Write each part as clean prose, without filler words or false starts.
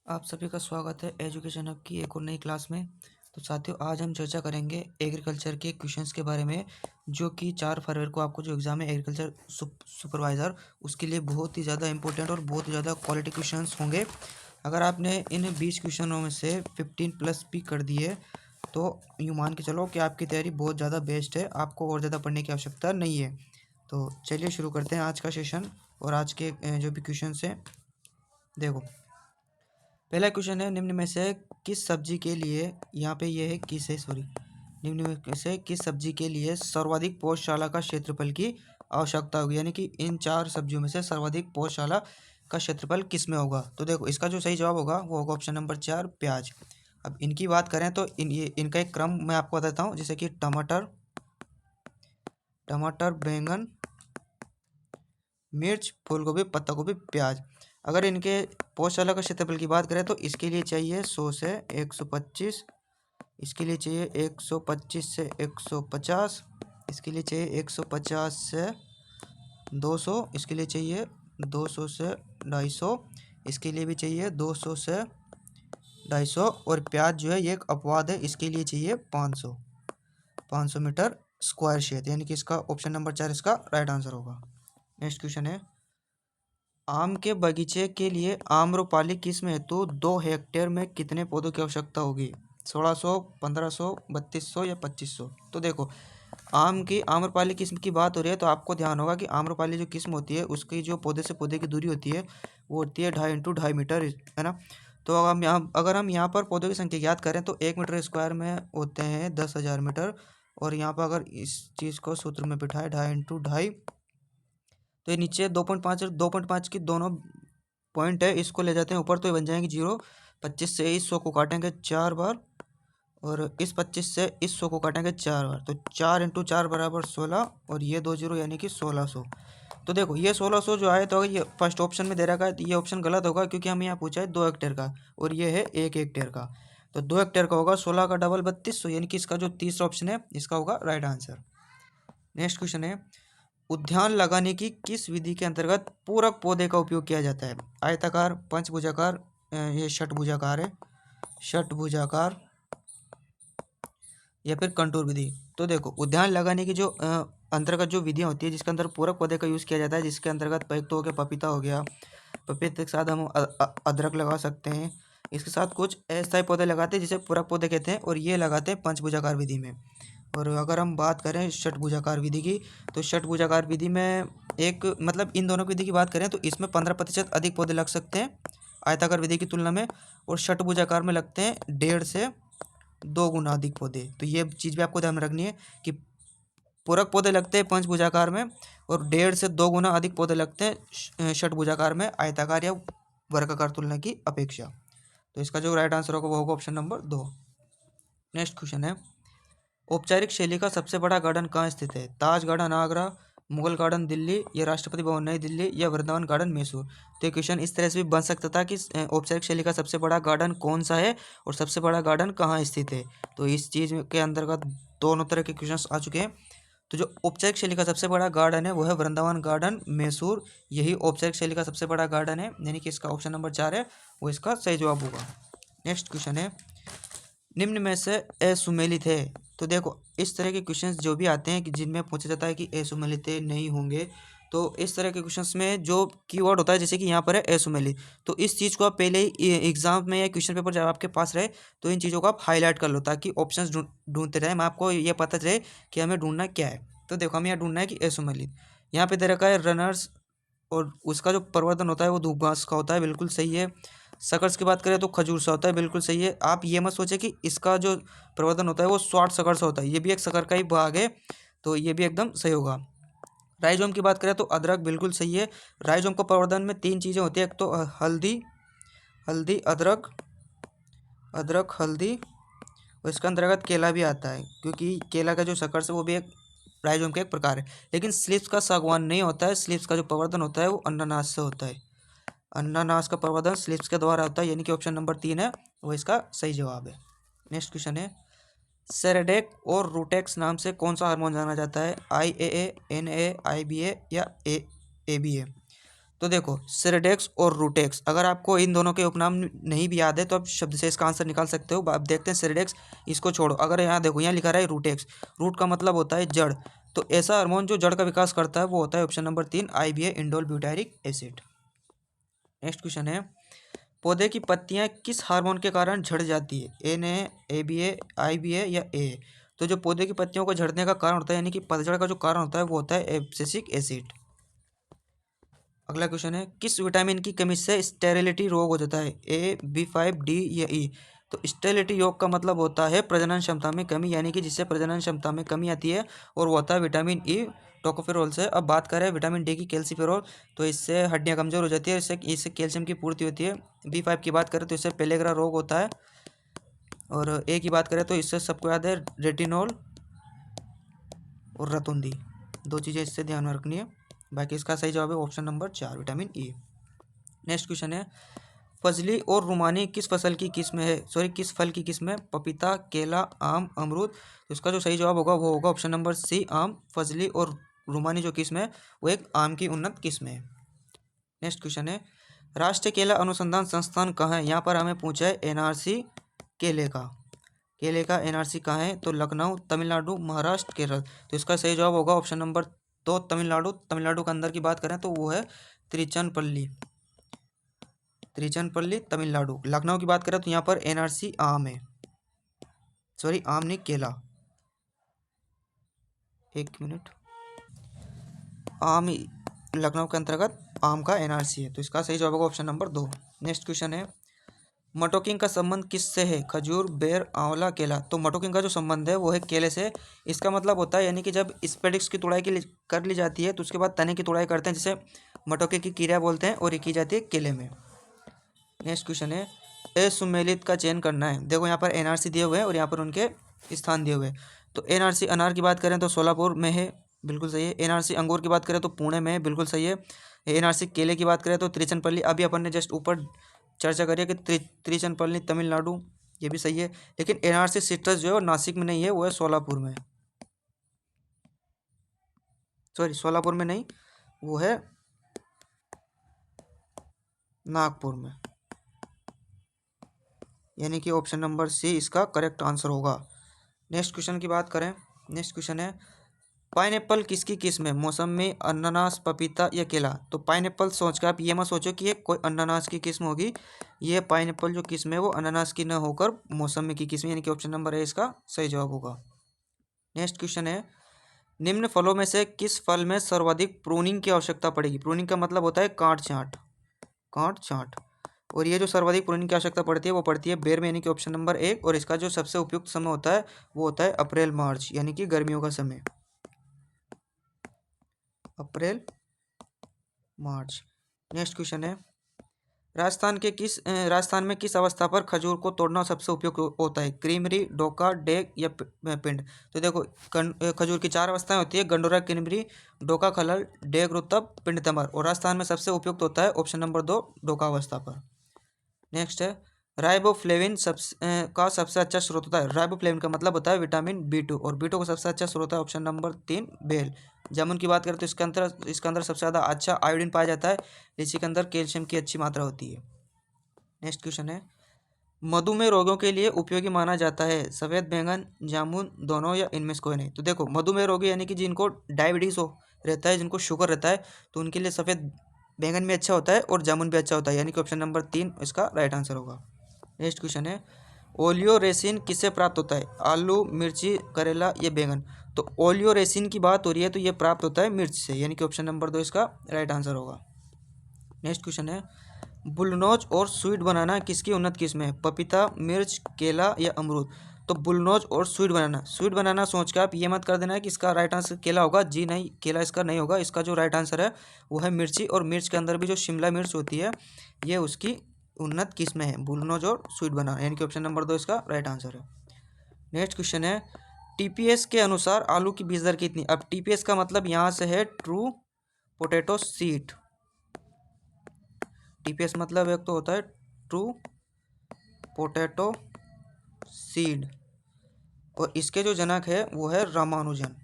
आप सभी का स्वागत है एजुकेशन हब की एक और नई क्लास में। तो साथियों, आज हम चर्चा करेंगे एग्रीकल्चर के क्वेश्चंस के बारे में, जो कि 4 फरवरी को आपको जो एग्ज़ाम है एग्रीकल्चर सुपरवाइज़र, उसके लिए बहुत ही ज़्यादा इंपॉर्टेंट और बहुत ही ज़्यादा क्वालिटी क्वेश्चंस होंगे। अगर आपने इन 20 क्वेश्चनों में से 15 प्लस भी कर दिए तो यूँ मान के चलो कि आपकी तैयारी बहुत ज़्यादा बेस्ट है, आपको और ज़्यादा पढ़ने की आवश्यकता नहीं है। तो चलिए शुरू करते हैं आज का सेशन और आज के जो भी क्वेश्चन हैं। देखो, पहला क्वेश्चन है, निम्न में से किस सब्जी के लिए, यहाँ पे ये है किस है, सॉरी, निम्न में से किस सब्जी के लिए सर्वाधिक पौधशाला का क्षेत्रफल की आवश्यकता होगी, यानी कि इन 4 सब्जियों में से सर्वाधिक पौधशाला का क्षेत्रफल किस में होगा। तो देखो, इसका जो सही जवाब होगा वो होगा ऑप्शन नंबर 4, प्याज। अब इनकी बात करें तो इनका एक क्रम मैं आपको बताता हूँ, जैसे कि टमाटर, बैंगन, मिर्च, फूलगोभी, पत्ता गोभी, प्याज। अगर इनके पौधशाला का क्षेत्रफल की बात करें तो इसके लिए चाहिए 100 से 125, इसके लिए चाहिए 125 से 150, इसके लिए चाहिए 150 से 200, इसके लिए चाहिए 200 से 250, इसके लिए भी चाहिए 200 से 250, और प्याज जो है ये एक अपवाद है, इसके लिए चाहिए 500 मीटर स्क्वायर क्षेत्र, यानी कि इसका ऑप्शन नंबर 4 इसका राइट आंसर होगा। नेक्स्ट क्वेश्चन है, आम के बगीचे के लिए आम्रपाली किस्म हेतु 2 हेक्टेयर में कितने पौधों की आवश्यकता होगी। 1600, 1500, 3200 या 2500। तो देखो, आम्रपाली किस्म की बात हो रही है तो आपको ध्यान होगा कि आम्रपाली जो किस्म होती है उसकी जो पौधे से पौधे की दूरी होती है वो होती है 2.5 इंटू 2.5 मीटर, है ना। तो अगर हम यहाँ पर पौधों की संख्या ज्ञात करें तो 1 मीटर स्क्वायर में होते हैं 10,000 मीटर, और यहाँ पर अगर इस चीज़ को सूत्र में बिठाए 2.5 इंटू 2.5, तो ये नीचे 2.5 और 2.5 की दोनों पॉइंट है, इसको ले जाते हैं ऊपर तो ये बन जाएंगे 0। 25 से इस 100 को काटेंगे 4 बार, और इस 25 से इस 100 को काटेंगे 4 बार, तो 4 इंटू 4 बराबर 16, और ये 2 0 यानी कि 1600। तो देखो, ये 1600 जो आए, तो अगर ये फर्स्ट ऑप्शन में दे रखा है तो ये ऑप्शन गलत होगा, क्योंकि हमें यहाँ पूछा है 2 हेक्टेयर का और ये है 1 हेक्टेयर का। तो 2 हेक्टेयर का होगा 16 का डबल 3200, यानी कि इसका जो तीसरा ऑप्शन है इसका होगा राइट आंसर। नेक्स्ट क्वेश्चन है, उद्यान लगाने की किस विधि के अंतर्गत पूरक पौधे का उपयोग किया जाता है। आयताकार, पंचभुजाकार, ये षटभुजाकार है, षटभुजाकार, या फिर कंटूर विधि। तो देखो, उद्यान लगाने की जो अंतर्गत जो विधियाँ होती है जिसके अंदर पूरक पौधे का यूज़ किया जाता है, जिसके अंतर्गत एक तो हो गया पपीता, हो गया पपीते के साथ हम अदरक लगा सकते हैं, इसके साथ कुछ अस्थायी पौधे लगाते हैं जिसे पूरक पौधे कहते हैं, और ये लगाते हैं पंचभुजाकार विधि में। और अगर हम बात करें षटभुजाकार विधि की, तो षटभुजाकार विधि में एक मतलब इन दोनों की विधि की बात करें तो इसमें 15% अधिक पौधे लग सकते हैं आयताकार विधि की तुलना में, और षटभुजाकार में लगते हैं 1.5 से 2 गुना अधिक पौधे। तो ये चीज़ भी आपको ध्यान में रखनी है कि पूरक पौधे लगते हैं पंचभुजाकार में, और 1.5 से 2 गुना अधिक पौधे लगते हैं षटभुजाकार में आयताकार या वर्गाकार तुलना की अपेक्षा। तो इसका जो राइट आंसर होगा वो होगा ऑप्शन नंबर 2। नेक्स्ट क्वेश्चन है, औपचारिक शैली का सबसे बड़ा गार्डन कहाँ स्थित है। ताज गार्डन आगरा, मुगल गार्डन दिल्ली, या राष्ट्रपति भवन नई दिल्ली, या वृंदावन गार्डन मैसूर। तो ये क्वेश्चन इस तरह से भी बन सकता था कि औपचारिक शैली का सबसे बड़ा गार्डन कौन सा है और सबसे बड़ा गार्डन कहाँ स्थित है। तो इस चीज़ के अंतर्गत दोनों तरह के क्वेश्चन आ चुके हैं। तो जो औपचारिक शैली का सबसे बड़ा गार्डन है वो है वृंदावन गार्डन मैसूर, यही औपचारिक शैली का सबसे बड़ा गार्डन है, यानी कि इसका ऑप्शन नंबर 4 है वो इसका सही जवाब होगा। नेक्स्ट क्वेश्चन है, निम्न में से असुमेलित है। तो देखो, इस तरह के क्वेश्चंस जो भी आते हैं कि जिनमें पूछा जाता है कि असुमेलित नहीं होंगे, तो इस तरह के क्वेश्चंस में जो कीवर्ड होता है, जैसे कि यहाँ पर है असुमेलित, तो इस चीज़ को आप पहले ही एग्जाम में या क्वेश्चन पेपर जब आपके पास रहे तो इन चीज़ों को आप हाईलाइट कर लो, ताकि ऑप्शंस ढूंढते रहे, मैं आपको ये पता चले कि हमें ढूंढना क्या है। तो देखो, हमें यहाँ ढूंढना है कि असुमेलित, यहाँ पे दे रखा है रनर्स, और उसका जो प्रवर्धन होता है वो धूप घास का होता है, बिल्कुल सही है। शकर्स की बात करें तो खजूर सा होता है, बिल्कुल सही है। आप ये मत सोचे कि इसका जो प्रवर्धन होता है वो स्वाट शकर से होता है, ये भी एक शकर का ही भाग है, तो ये भी एकदम सही होगा। राइजोम की बात करें तो अदरक, बिल्कुल सही है। राइजोम का प्रवर्धन में 3 चीज़ें होती है, एक तो हल्दी, हल्दी अदरक, अदरक हल्दी, और इसके अंतर्गत केला भी आता है, क्योंकि केला का जो शकर्स है वो भी एक राइजोम का एक प्रकार है। लेकिन स्लिप्स का सागवान नहीं होता है, स्लिप्स का जो प्रवर्धन होता है वो अनानास से होता है, अनानास का प्रवर्धन स्लिप्स के द्वारा होता है, यानी कि ऑप्शन नंबर 3 है वो इसका सही जवाब है। नेक्स्ट क्वेश्चन है, सेरेडेक और रूटेक्स नाम से कौन सा हार्मोन जाना जाता है। IAA, NA, IBA, या ABA। तो देखो सिरेडेक्स और रूटेक्स, अगर आपको इन दोनों के उपनाम नहीं भी याद है तो आप शब्द से इसका आंसर निकाल सकते हो। आप देखते हैं सिरेडेक्स, इसको छोड़ो। अगर यहाँ देखो, यहाँ लिखा रहा है रूटेक्स, रूट का मतलब होता है जड़। तो ऐसा हार्मोन जो जड़ का विकास करता है वो होता है option number 3 IBA indole butyric acid. Next question है, पौधे की पत्तियां किस हार्मोन के कारण झड़ जाती है? NA, ABA, IBA या A? तो जो पौधे की पत्तियों को झड़ने का कारण होता है, यानी कि पतझड़ का जो कारण होता है वो होता है एब्सिसिक एसिड। अगला क्वेश्चन है, किस विटामिन की कमी से स्टेरिलिटी रोग हो जाता है? A, B5, D या E? तो स्टेरिलिटी योग का मतलब होता है प्रजनन क्षमता में कमी, यानी कि जिससे प्रजनन क्षमता में कमी आती है, और वो होता है विटामिन E टोकोफेरोल से। अब बात करें विटामिन डी की, कैल्सीफेरोल, तो इससे हड्डियां कमजोर हो जाती है, इससे इससे कैल्शियम की पूर्ति होती है। B5 की बात करें तो इससे पेलेग्रा रोग होता है, और A की बात करें तो इससे सबको याद है रेटिनॉल और रतुंदी, दो चीज़ें इससे ध्यान में रखनी है। बाकी इसका सही जवाब है option number 4 vitamin E। Next question है, फजली और रुमानी किस फसल की किस्म है? सॉरी, किस फल की किस्म है? पपीता, केला, आम, अमरूद। तो इसका जो सही जवाब होगा वो होगा ऑप्शन नंबर C आम। फजली और रुमानी जो किस्म है वो एक आम की उन्नत किस्म है। नेक्स्ट क्वेश्चन है, राष्ट्रीय केला अनुसंधान संस्थान कहाँ है? यहाँ पर हमें पूछा है NRC केले का। केले का NRC कहाँ है? तो लखनऊ, तमिलनाडु, महाराष्ट्र, केरल। तो इसका सही जवाब होगा ऑप्शन नंबर 2 तमिलनाडु। तमिलनाडु के अंदर की बात करें तो वो है तिरुचिरापल्ली, तिरुचिरापल्ली तमिलनाडु। लखनऊ की बात करें तो यहाँ पर NRC आम है, सॉरी आम नहीं केला, एक मिनट, आम लखनऊ के अंतर्गत आम का NRC है। तो इसका सही जवाब होगा ऑप्शन नंबर 2। नेक्स्ट क्वेश्चन है, मटोकिंग का संबंध किससे है? खजूर, बेर, आंवला, केला। तो मटोकिंग का जो संबंध है वो है केले से। इसका मतलब होता है, यानी कि जब स्पेडिक्स की तुड़ाई कर ली जाती है तो उसके बाद तने की तुड़ाई करते हैं, जिसे मटोके की क्रिया बोलते हैं, और ये की जाती है केले में। नेक्स्ट क्वेश्चन है, असुमेलित का चयन करना है। देखो यहाँ पर NRC दिए हुए हैं और यहाँ पर उनके स्थान दिए हुए हैं। तो NRC अनार की बात करें तो सोलापुर में है, बिल्कुल सही है। NRC अंगूर की बात करें तो पुणे में है, बिल्कुल सही है। NRC केले की बात करें तो तिरुचिरापल्ली, अभी अपन ने जस्ट ऊपर चर्चा करिए कि तिरुचिरापल्ली तमिलनाडु, ये भी सही है। लेकिन NRC सिट्रस जो है वो नासिक में नहीं है, वो है सोलापुर में, सॉरी सोलापुर में नहीं, वो है नागपुर में, यानी कि ऑप्शन नंबर C इसका करेक्ट आंसर होगा। नेक्स्ट क्वेश्चन की बात करें, नेक्स्ट क्वेश्चन है, पाइनएप्पल किसकी किस्म है? मौसमी, अनानास, पपीता या केला। तो पाइनएप्पल सोच के आप ये मत सोचो कि ये कोई अनानास की किस्म होगी, ये पाइनएप्पल जो किस्म है वो अनानास की न होकर मौसमी की किस्म, यानी कि ऑप्शन नंबर A इसका सही जवाब होगा। नेक्स्ट क्वेश्चन है, निम्न फलों में से किस फल में सर्वाधिक प्रूनिंग की आवश्यकता पड़ेगी? प्रूनिंग का मतलब होता है काट छांट, काट छांट। और ये जो सर्वाधिक प्रूनिंग की आवश्यकता पड़ती है वो पड़ती है बेर में, यानी कि ऑप्शन नंबर 1। और इसका जो सबसे उपयुक्त समय होता है वो होता है अप्रैल मार्च, यानी कि गर्मियों का समय, अप्रैल मार्च। नेक्स्ट क्वेश्चन है, राजस्थान में किस अवस्था पर खजूर को तोड़ना सबसे उपयुक्त होता है? क्रीमरी, डोका, डेग या पिंड। तो देखो खजूर की 4 अवस्थाएं होती है, गंडोरा, क्रीमरी, डोका, खलल, डेग, रुतब, पिंड, तमर। और राजस्थान में सबसे उपयुक्त होता है ऑप्शन नंबर 2 डोका अवस्था पर। नेक्स्ट है, राइबोफ्लेविन का सबसे अच्छा स्रोत होता है। राइबोफ्लेविन का मतलब होता है विटामिन B2, और B2 का सबसे अच्छा स्रोत है ऑप्शन नंबर 3 बेल। जामुन की बात करें तो इसके अंदर सबसे ज़्यादा अच्छा आयोडीन पाया जाता है। लीची के अंदर कैल्शियम की अच्छी मात्रा होती है। नेक्स्ट क्वेश्चन है, मधुमेह रोगियों के लिए उपयोगी माना जाता है सफ़ेद बैंगन, जामुन, दोनों या इनमें से कोई नहीं। तो देखो मधुमेह रोगी यानी कि जिनको डायबिटीज़ हो रहता है, जिनको शुगर रहता है, तो उनके लिए सफ़ेद बैंगन भी अच्छा होता है और जामुन भी अच्छा होता है, यानी कि ऑप्शन नंबर 3 इसका राइट आंसर होगा। नेक्स्ट क्वेश्चन है, ओलियोरेसिन किससे प्राप्त होता है? आलू, मिर्ची, करेला या बैंगन। तो ओलियोरेसिन की बात हो रही है तो ये प्राप्त होता है मिर्च से, यानी कि ऑप्शन नंबर 2 इसका राइट आंसर होगा। नेक्स्ट क्वेश्चन है, बुलनोज और स्वीट बनाना किसकी उन्नत किस्म है? पपीता, मिर्च, केला या अमरूद। तो बुलनोज और स्वीट बनाना सोच के आप ये मत कर देना है कि इसका राइट आंसर केला होगा। जी नहीं, केला इसका नहीं होगा। इसका जो राइट आंसर है वो है मिर्ची, और मिर्च के अंदर भी जो शिमला मिर्च होती है ये उसकी उन्नत किस्में हैं, बुलनोज और स्वीट बनाना, यानी कि ऑप्शन नंबर 2 इसका राइट आंसर है। नेक्स्ट क्वेश्चन है, TPS के अनुसार आलू की बीज दर कितनी? अब TPS का मतलब यहाँ से है ट्रू पोटैटो सीड। TPS मतलब एक तो होता है ट्रू पोटैटो सीड, और इसके जो जनक है वो है रामानुजन।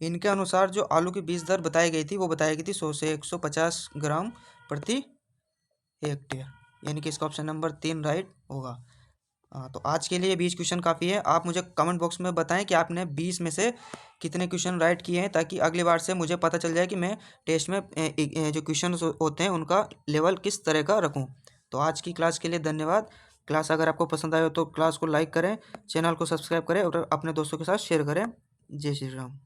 इनके अनुसार जो आलू की बीज दर बताई गई थी वो बताई गई थी 100 से 150 ग्राम प्रति हेक्टेयर, यानी कि इसका ऑप्शन नंबर 3 राइट होगा। हाँ, तो आज के लिए 20 क्वेश्चन काफ़ी है। आप मुझे कमेंट बॉक्स में बताएं कि आपने 20 में से कितने क्वेश्चन राइट किए हैं, ताकि अगली बार से मुझे पता चल जाए कि मैं टेस्ट में जो क्वेश्चन होते हैं उनका लेवल किस तरह का रखूं। तो आज की क्लास के लिए धन्यवाद। क्लास अगर आपको पसंद आए तो क्लास को लाइक करें, चैनल को सब्सक्राइब करें और अपने दोस्तों के साथ शेयर करें। जय श्री राम।